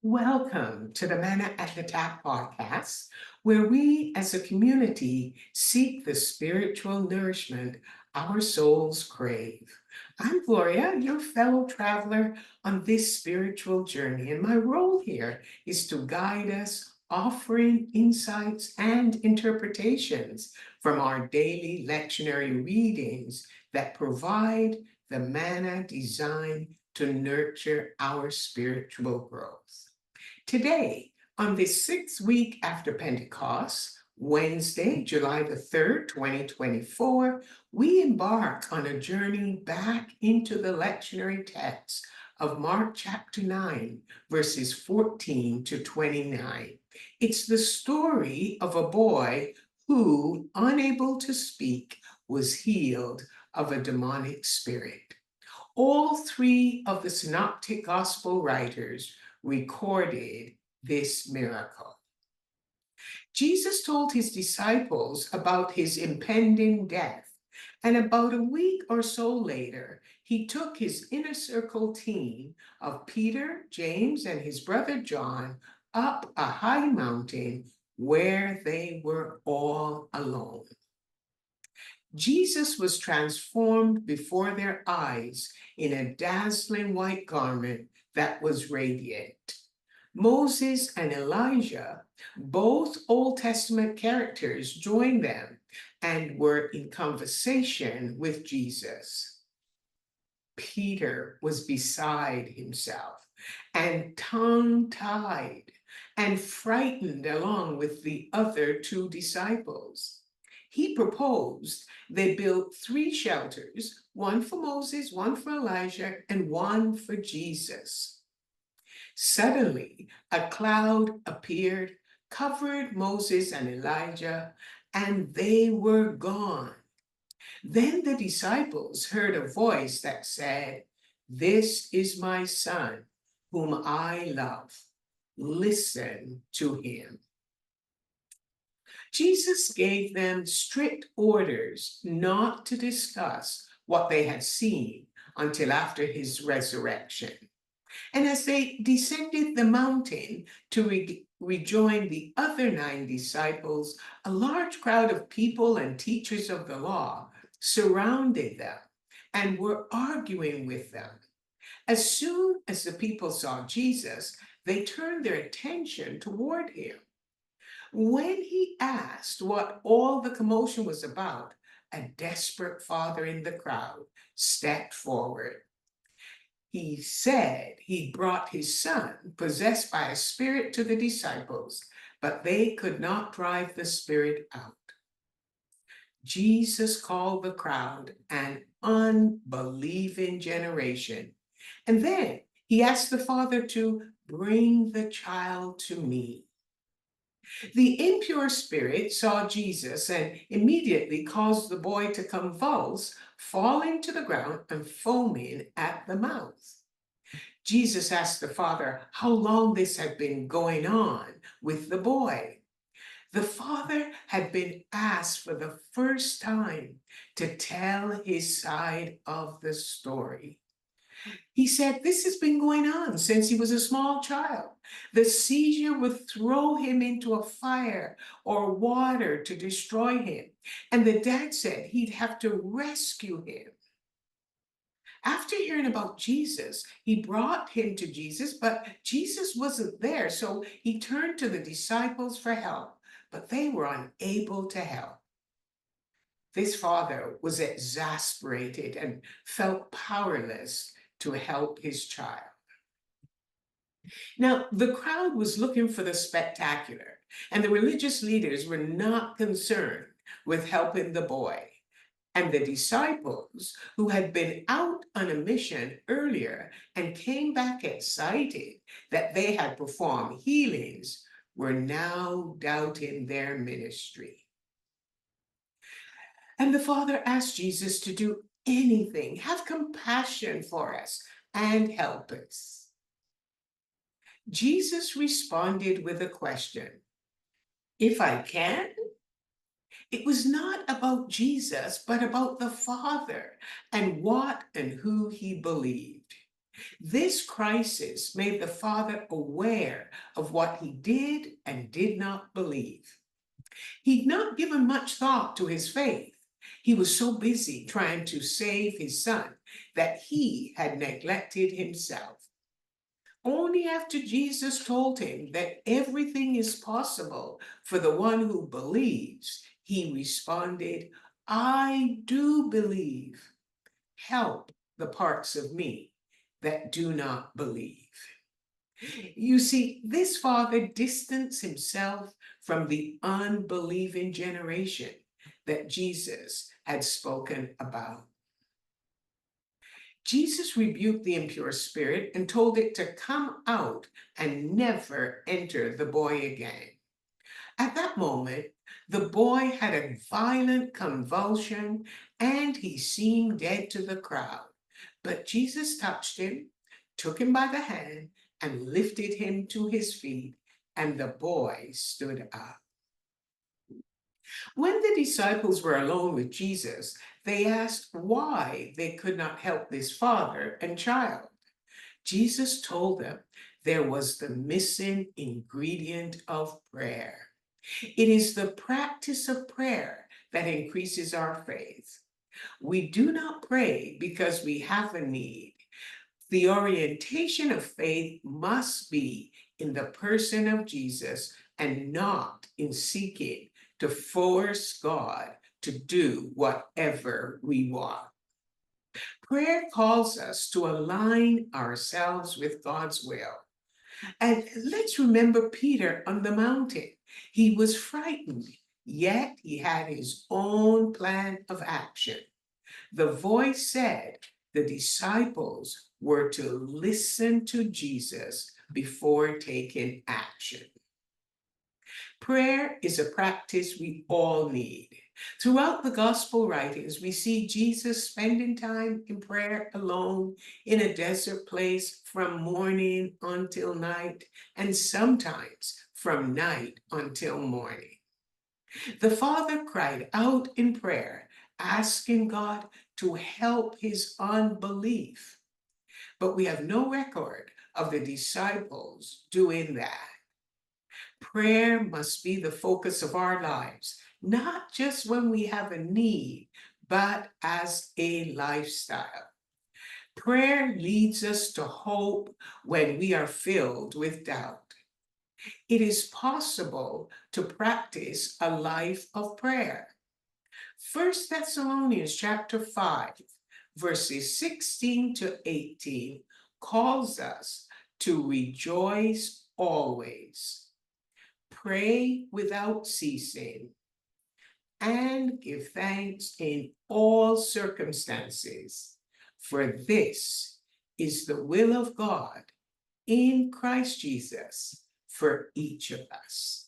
Welcome to the Manna at the Tap podcast, where we as a community seek the spiritual nourishment our souls crave. I'm Gloria, your fellow traveler on this spiritual journey, and my role here is to guide us, offering insights and interpretations from our daily lectionary readings that provide the manna designed to nurture our spiritual growth. Today, on this sixth week after Pentecost, Wednesday, July the 3rd, 2024, we embark on a journey back into the lectionary text of Mark chapter 9, verses 14 to 29. It's the story of a boy who, unable to speak, was healed of a demonic spirit. All three of the synoptic gospel writers recorded this miracle. Jesus told his disciples about his impending death, and about a week or so later, he took his inner circle team of Peter, James, and his brother John up a high mountain where they were all alone. Jesus was transformed before their eyes in a dazzling white garment that was radiant. Moses and Elijah, both Old Testament characters, joined them and were in conversation with Jesus. Peter was beside himself and tongue-tied and frightened along with the other two disciples. He proposed they build three shelters, one for Moses, one for Elijah, and one for Jesus. Suddenly, a cloud appeared, covered Moses and Elijah, and they were gone. Then the disciples heard a voice that said, "This is my son, whom I love. Listen to him." Jesus gave them strict orders not to discuss what they had seen until after his resurrection. And as they descended the mountain to rejoin the other 9 disciples, a large crowd of people and teachers of the law surrounded them and were arguing with them. As soon as the people saw Jesus, they turned their attention toward him. When he asked what all the commotion was about, a desperate father in the crowd stepped forward. He said he brought his son, possessed by a spirit, to the disciples, but they could not drive the spirit out. Jesus called the crowd an unbelieving generation, and then he asked the father to bring the child to me. The impure spirit saw Jesus and immediately caused the boy to convulse, falling to the ground and foaming at the mouth. Jesus asked the father how long this had been going on with the boy. The father had been asked for the first time to tell his side of the story. He said this has been going on since he was a small child. The seizure would throw him into a fire or water to destroy him. And the dad said he'd have to rescue him. After hearing about Jesus, he brought him to Jesus, but Jesus wasn't there. So he turned to the disciples for help, but they were unable to help. This father was exasperated and felt powerless to help his child. Now, the crowd was looking for the spectacular, and the religious leaders were not concerned with helping the boy. And the disciples, who had been out on a mission earlier and came back excited that they had performed healings, were now doubting their ministry. And the father asked Jesus to do anything, have compassion for us, and help us. Jesus responded with a question: "If I can?" It was not about Jesus, but about the Father and what and who he believed. This crisis made the father aware of what he did and did not believe. He'd not given much thought to his faith. He was so busy trying to save his son that he had neglected himself. Only after Jesus told him that everything is possible for the one who believes, he responded, I do believe. Help the parts of me that do not believe. You see, this father distanced himself from the unbelieving generation that Jesus had spoken about. Jesus rebuked the impure spirit and told it to come out and never enter the boy again. At that moment, the boy had a violent convulsion and he seemed dead to the crowd. But Jesus touched him, took him by the hand, and lifted him to his feet, and the boy stood up. When the disciples were alone with Jesus, they asked why they could not help this father and child. Jesus told them there was the missing ingredient of prayer. It is the practice of prayer that increases our faith. We do not pray because we have a need. The orientation of faith must be in the person of Jesus and not in seeking to force God to do whatever we want. Prayer calls us to align ourselves with God's will. And let's remember Peter on the mountain. He was frightened, yet he had his own plan of action. The voice said the disciples were to listen to Jesus before taking action. Prayer is a practice we all need. Throughout the gospel writings, we see Jesus spending time in prayer alone in a desert place from morning until night, and sometimes from night until morning. The Father cried out in prayer, asking God to help his unbelief. But we have no record of the disciples doing that. Prayer must be the focus of our lives, not just when we have a need, but as a lifestyle. Prayer leads us to hope when we are filled with doubt. It is possible to practice a life of prayer. 1 Thessalonians chapter 5, verses 16 to 18 calls us to rejoice always, pray without ceasing, and give thanks in all circumstances, for this is the will of God in Christ Jesus for each of us.